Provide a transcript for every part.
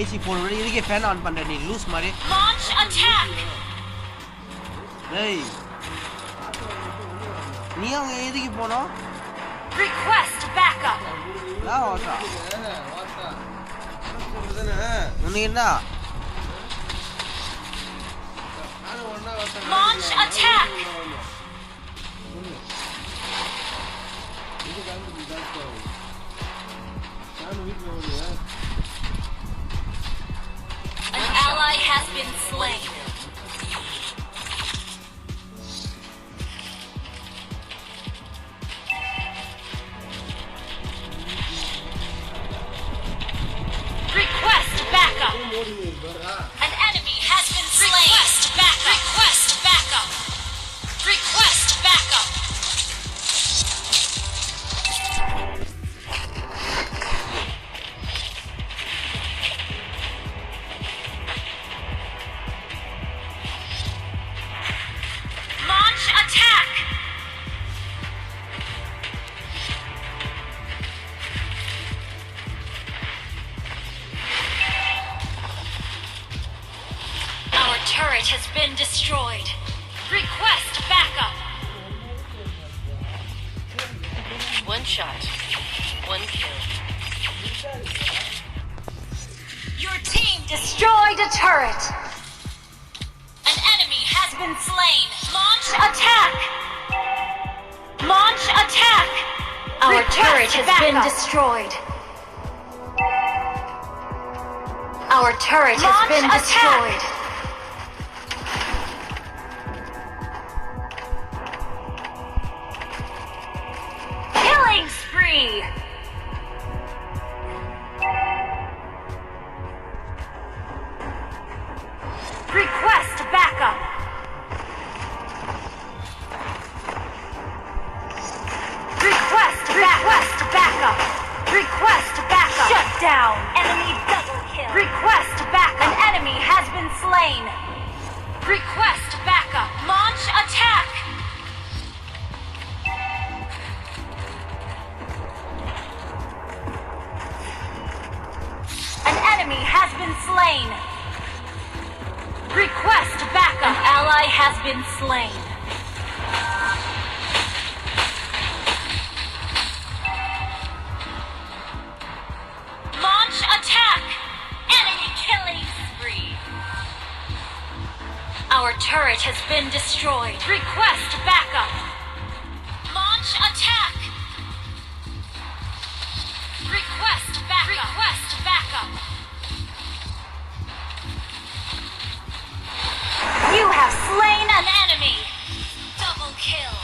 AC போடுற இதுக்கே fan on பண்ற நீ லூஸ் மாதிரி. Launch attack. டேய் நீ அங்க எதுக்கு போறோம்? Request backup. வாடா உனக்கு என்ன? Launch attack. An ally has been slain. Request backup. An enemy has been slain. Request backup. Request backup. Request backup. Launch attack. Our turret has been destroyed. Request backup. One shot. One kill. Your team destroyed a turret. An enemy has been slain. Launch attack. Launch attack. Our turret has been destroyed. Our turret has been destroyed. Killing spree. Request backup. Request backup. Request backup. Shut down. Enemy double kill. Request backup. An enemy has been slain. Request backup. Launch attack. An enemy has been slain. Request backup. An ally has been slain. Launch attack. Enemy killing spree. Our turret has been destroyed. Request backup. Launch attack. Request backup. Request backup. You have slain an enemy. Double kill.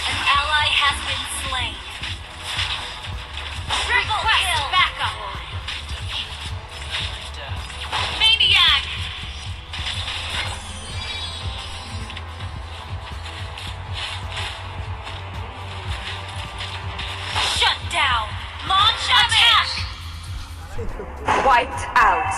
An ally has been slain. Triple kill. Backup. Maniac. Shut down. Launch attack. Wiped out.